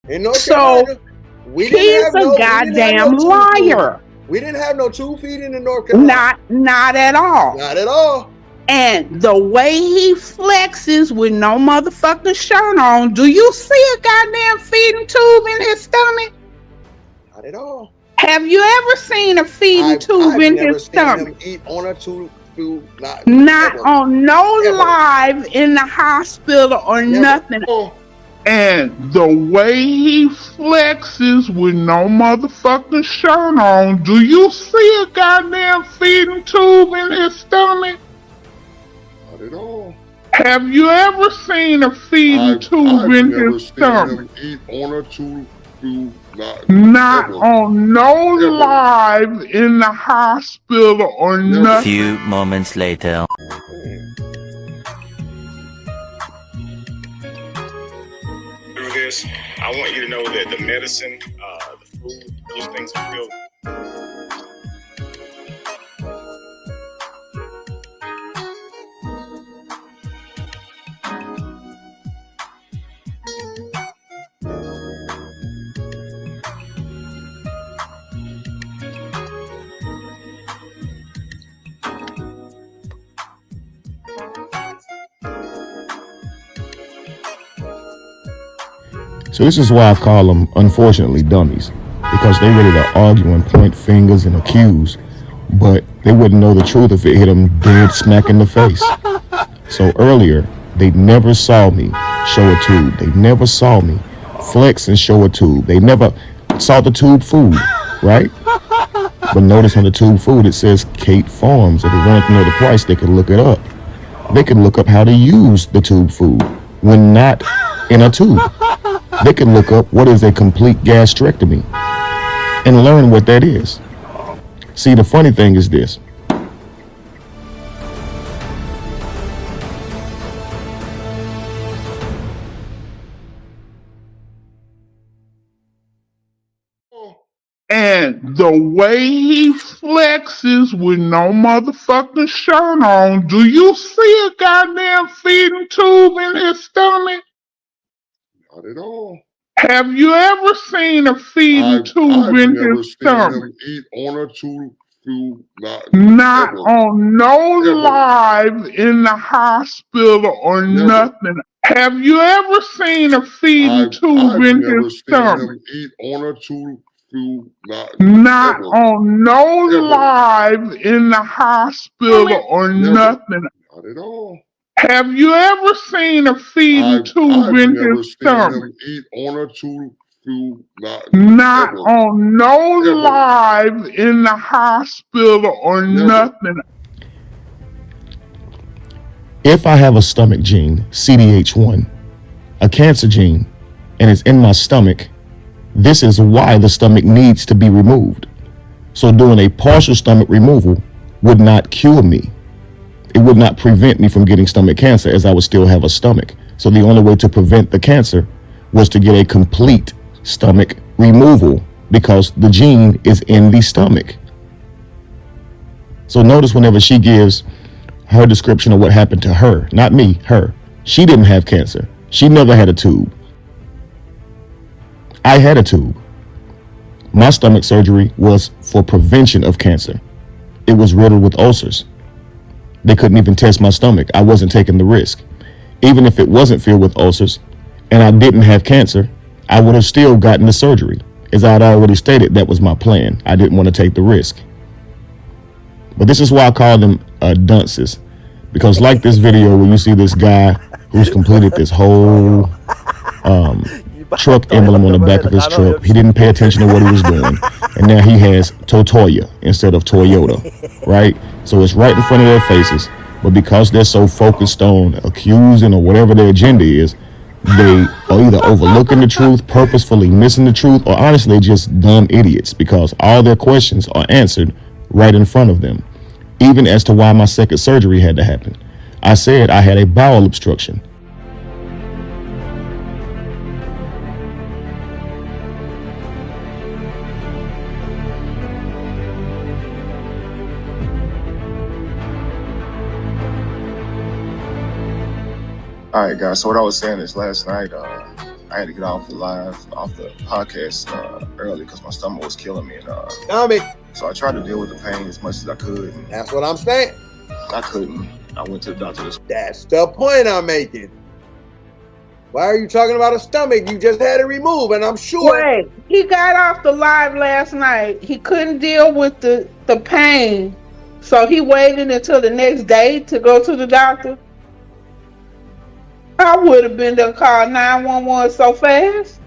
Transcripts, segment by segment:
In North So Carolina, we didn't he's have a no goddamn tube feeding. liar. We didn't have no tube feeding in North Carolina. Not at all. Not at all. And the way he flexes with no motherfucking shirt on, do you see a goddamn feeding tube in his stomach? Not at all. Have you ever seen a feeding tube I've in never his seen stomach? him eat on a tube. Not Ever. on no Ever. live in the hospital or Never. nothing. And the way he flexes with no motherfucking shirt on, do you see a goddamn feeding tube in his stomach? Not at all. Have you ever seen a feeding tube in his stomach? I've never seen him eat on a tube. Not on no live in the hospital or nothing. A few moments later. Through this, I want you to know that the medicine, the food, those things are filled. So this is why I call them, unfortunately, dummies, because they ready to argue and point fingers and accuse, but they wouldn't know the truth if it hit them dead smack in the face. So earlier, they never saw me show a tube. They never saw me flex and show a tube. They never saw the tube food, right? But notice on the tube food, it says Kate Farms. If they wanted to know the price, they could look it up. They can look up how to use the tube food when not in a tube. They can look up what is a complete gastrectomy and learn what that is. See, the funny thing is this. And the way he flexes with no motherfucking shirt on, do you see a goddamn feeding tube in his stomach? Not at all. Have you ever seen a feeding tube in his stomach? Him eat on a tube. Not on no live in the hospital or nothing. Have you ever seen a feeding tube in his stomach? Eat on a tube. Not on no live in the hospital or nothing. Not at all. Have you ever seen a feeding tube in his stomach? Eat on a tube. Not on no live in the hospital or nothing. If I have a stomach gene, CDH1, a cancer gene, and it's in my stomach, this is why the stomach needs to be removed. So doing a partial stomach removal would not cure me. It would not prevent me from getting stomach cancer, as I would still have a stomach. So the only way to prevent the cancer was to get a complete stomach removal, because the gene is in the stomach. So notice whenever she gives her description of what happened to her, not me, her, she didn't have cancer. She never had a tube. I had a tube. My stomach surgery was for prevention of cancer. It was riddled with ulcers. They couldn't even test my stomach. I wasn't taking the risk. Even if it wasn't filled with ulcers and I didn't have cancer, I would have still gotten the surgery. As I had already stated, that was my plan. I didn't want to take the risk. But this is why I call them dunces. Because like this video where you see this guy who's completed this whole truck emblem on the back of his truck. He didn't pay attention to what he was doing. And now he has Totoya instead of Toyota, right? So it's right in front of their faces. But because they're so focused on accusing or whatever their agenda is, they are either overlooking the truth, purposefully missing the truth, or honestly just dumb idiots, because all their questions are answered right in front of them. Even as to why my second surgery had to happen. I said I had a bowel obstruction. All right, guys. So what I was saying is last night, I had to get off the podcast early because my stomach was killing me. And so I tried to deal with the pain as much as I could. And that's what I'm saying. I couldn't. I went to the doctor. That's the point I'm making. Why are you talking about a stomach? You just had it removed, and I'm sure. Wait, he got off the live last night. He couldn't deal with the pain, so he waited until the next day to go to the doctor. I would have been there called 911 so fast.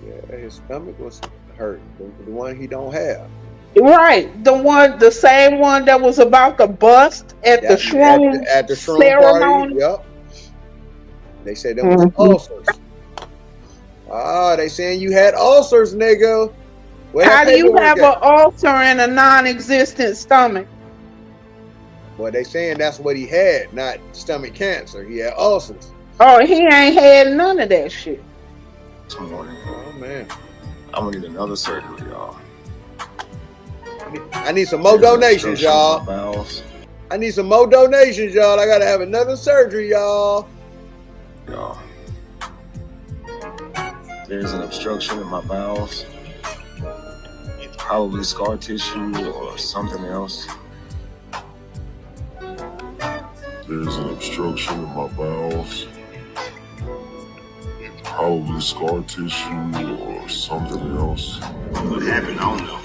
Yeah, his stomach was hurt. The one he don't have. Right, the same one that was about to bust at the shroom ceremony. Party. Yep. They said that was ulcers. They saying you had ulcers, nigga. How do you have an ulcer in a non-existent stomach? Well, they saying that's what he had, not stomach cancer. He had ulcers. Oh, he ain't had none of that shit. Oh man, I'm gonna need another surgery, y'all. I need some more donations, y'all. I need some more donations, y'all. I gotta have another surgery, y'all. Y'all, there's an obstruction in my bowels. It's probably scar tissue or something else. There's an obstruction in my bowels. It's probably scar tissue or something else. What happened? I don't know.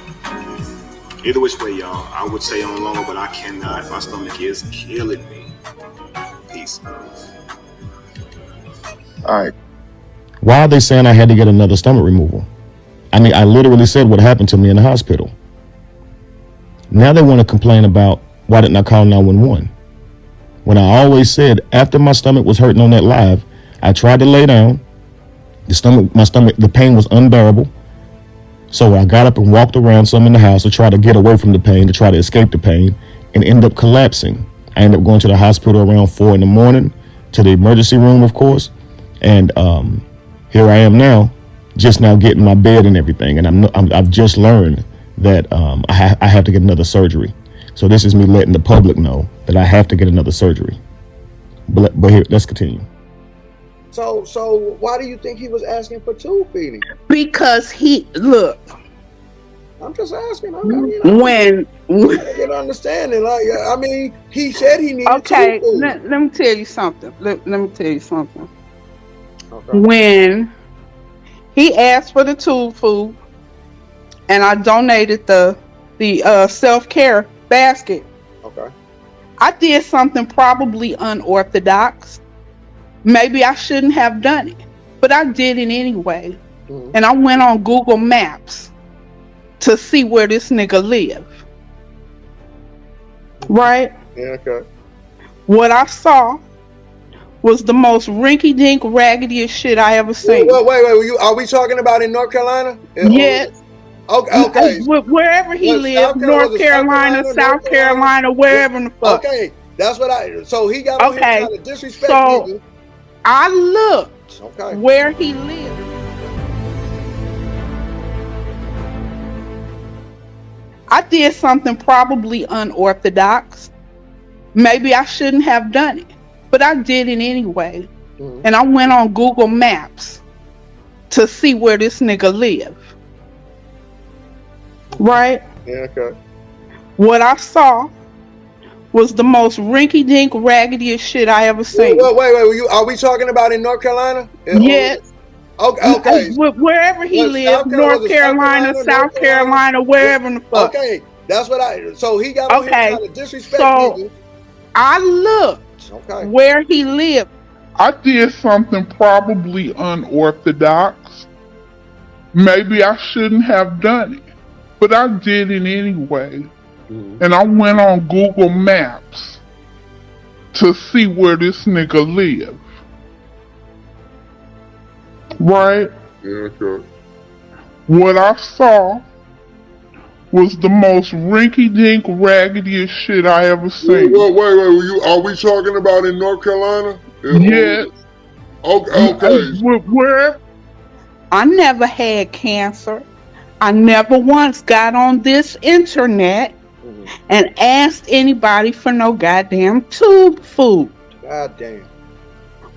Either which way, y'all, I would say on longer, but I cannot. My stomach is killing me. Peace. All right. Why are they saying I had to get another stomach removal? I mean, I literally said what happened to me in the hospital. Now they want to complain about why didn't I call 911? When I always said after my stomach was hurting on that live, I tried to lay down. The pain was unbearable. So I got up and walked around some in the house to try to get away from the pain, to try to escape the pain, and end up collapsing. I ended up going to the hospital around 4 a.m, to the emergency room, of course. And here I am now, just now getting my bed and everything. And I've just learned that I have to get another surgery. So this is me letting the public know that I have to get another surgery. But here, let's continue. So why do you think he was asking for tube feeding? Because I'm just asking. I get understanding. Like, I mean, he said he needed tube food. Let me tell you something. Let me tell you something. Okay. When he asked for the tube food, and I donated the self-care basket. Okay. I did something probably unorthodox. Maybe I shouldn't have done it, but I did it anyway. Mm-hmm. And I went on Google Maps to see where this nigga lived. Right? Yeah, okay. What I saw was the most rinky-dink, raggediest shit I ever seen. Wait. Are we talking about in North Carolina? Yes. Okay. Wherever he lived, North Carolina, South Carolina, wherever in the fuck. Okay, that's what so he got on here trying to disrespect people. I looked where he lived. I did something probably unorthodox. Maybe I shouldn't have done it, but I did it anyway. Mm-hmm. And I went on Google Maps to see where this nigga lived. Right? Yeah, okay. What I saw was the most rinky-dink, raggediest shit I ever seen. Wait. Are we talking about in North Carolina? Yes. Okay. Wherever he lived, North Carolina, South Carolina, wherever in the fuck. Okay, that's what so he got on here trying to disrespect people. I looked where he lived. I did something probably unorthodox. Maybe I shouldn't have done it, but I did it anyway. Mm-hmm. And I went on Google Maps to see where this nigga lived. Right? Yeah, okay. What I saw was the most rinky-dink, raggediest shit I ever seen. Wait. Are we talking about in North Carolina? Yes. Okay. Where? I never had cancer. I never once got on this internet and asked anybody for no goddamn tube food. God damn.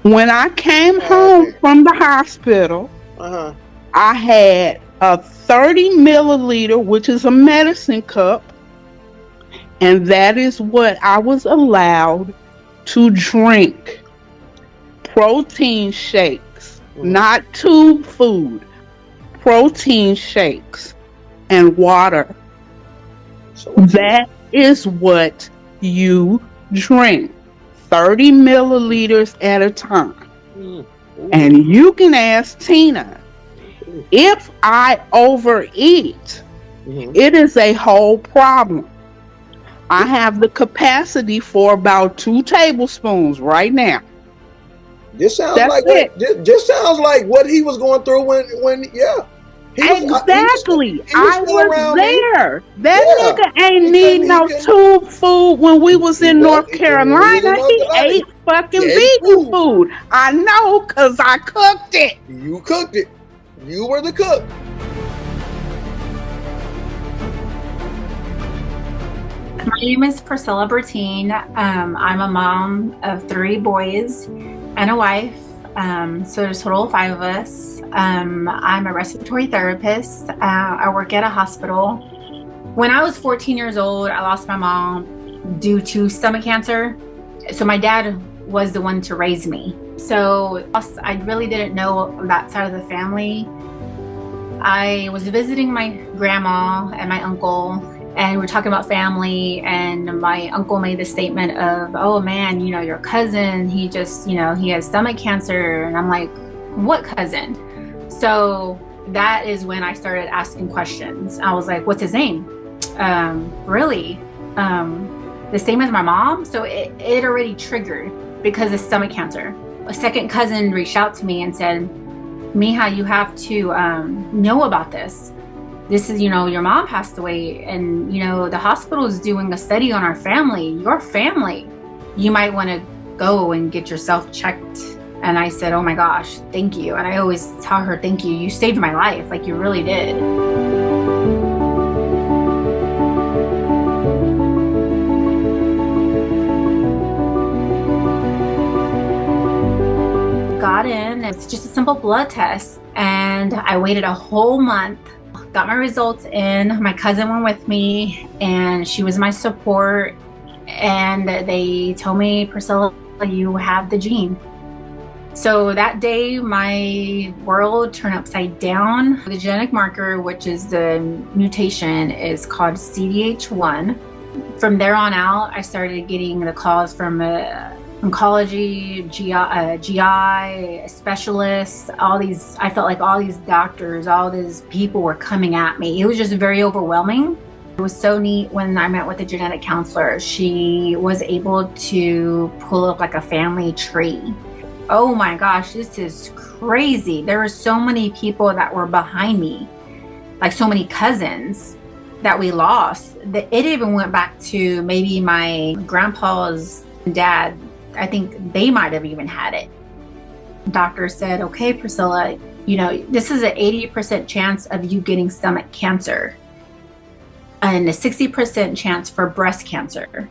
When I came home from the hospital, I had a 30 milliliter, which is a medicine cup, and that is what I was allowed to drink. Protein shakes, not tube food. Protein shakes and water. That is what you drink. 30 milliliters at a time. And you can ask Tina, if I overeat, it is a whole problem. I have the capacity for about 2 tablespoons right now. This sounds just sounds like what he was going through when Exactly. I was there. Me. That nigga ain't need no tube food when we was in North Carolina. He ate fucking vegan food. I know, because I cooked it. You cooked it. You were the cook. My name is Priscilla Bertine. I'm a mom of 3 boys and a wife. So there's a total of 5 of us. I'm a respiratory therapist. I work at a hospital. When I was 14 years old, I lost my mom due to stomach cancer. So my dad was the one to raise me. So I really didn't know that side of the family. I was visiting my grandma and my uncle, and we're talking about family, and my uncle made the statement of, oh man, your cousin, he just, he has stomach cancer. And I'm like, what cousin? So that is when I started asking questions. I was like, what's his name? Really? The same as my mom? So it already triggered because of stomach cancer. A second cousin reached out to me and said, Miha, you have to know about this. This is, your mom passed away, and, the hospital is doing a study on our family, your family. You might want to go and get yourself checked. And I said, oh my gosh, thank you. And I always tell her, thank you. You saved my life. Like, you really did. Got in. It's just a simple blood test. And I waited a whole month. Got my results in. My cousin went with me, and she was my support. And they told me, Priscilla, you have the gene. So that day, my world turned upside down. The genetic marker, which is the mutation, is called CDH1. From there on out, I started getting the calls from oncology, GI specialists, I felt like all these doctors, all these people were coming at me. It was just very overwhelming. It was so neat when I met with a genetic counselor. She was able to pull up like a family tree. Oh my gosh, this is crazy. There were so many people that were behind me, like so many cousins that we lost. It even went back to maybe my grandpa's dad. I think they might have even had it. The doctor said, okay, Priscilla, this is an 80% chance of you getting stomach cancer and a 60% chance for breast cancer.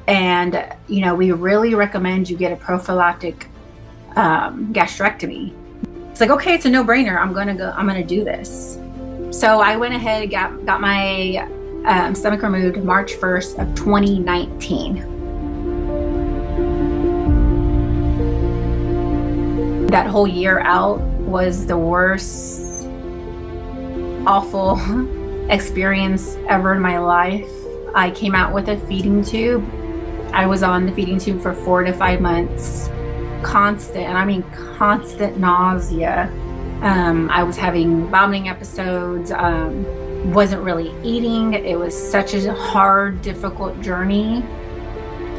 And, we really recommend you get a prophylactic gastrectomy. It's like, okay, it's a no-brainer. I'm gonna do this. So I went ahead and got my stomach removed March 1st of 2019. That whole year out was the worst, awful experience ever in my life. I came out with a feeding tube. I was on the feeding tube for 4 to 5 months. Constant, and I mean constant nausea. I was having vomiting episodes, wasn't really eating. It was such a hard, difficult journey.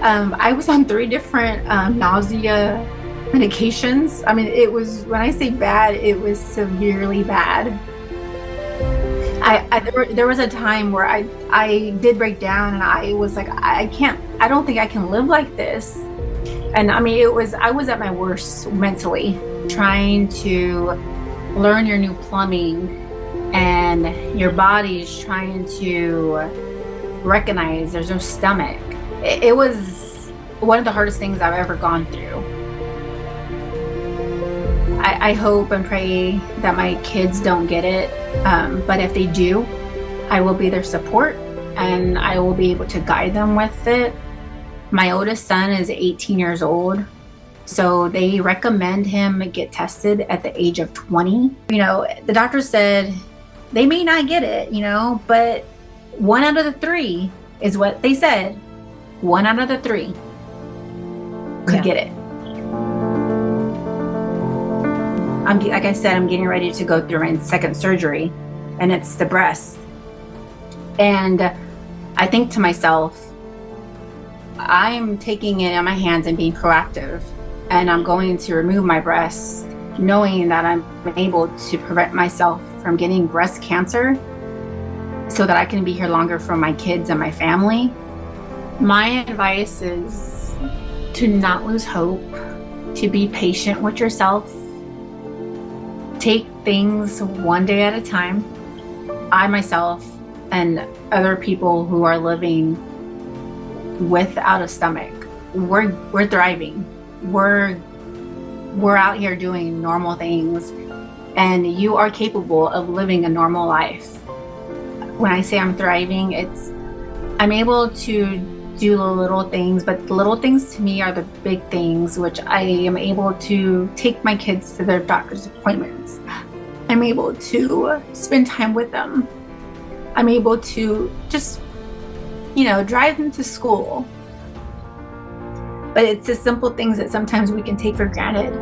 I was on 3 different nausea medications. I mean, it was, when I say bad, it was severely bad. There was a time where I did break down, and I was like, I don't think I can live like this. And I mean, I was at my worst mentally, trying to learn your new plumbing, and your body's trying to recognize there's no stomach. It was one of the hardest things I've ever gone through. I hope and pray that my kids don't get it. But if they do, I will be their support and I will be able to guide them with it. My oldest son is 18 years old. So they recommend him get tested at the age of 20. You know, the doctor said they may not get it, you know, but 1 out of the 3 is what they said. 1 out of the 3 could get it. Like I said, I'm getting ready to go through my second surgery, and it's the breast. And I think to myself, I'm taking it in my hands and being proactive, and I'm going to remove my breast, knowing that I'm able to prevent myself from getting breast cancer so that I can be here longer for my kids and my family. My advice is to not lose hope, to be patient with yourself, take things one day at a time. I myself and other people who are living without a stomach, we're thriving. We're out here doing normal things, and you are capable of living a normal life. When I say I'm thriving, I'm able to do the little things, but the little things to me are the big things, which I am able to take my kids to their doctor's appointments. I'm able to spend time with them. I'm able to just, drive them to school. But it's the simple things that sometimes we can take for granted.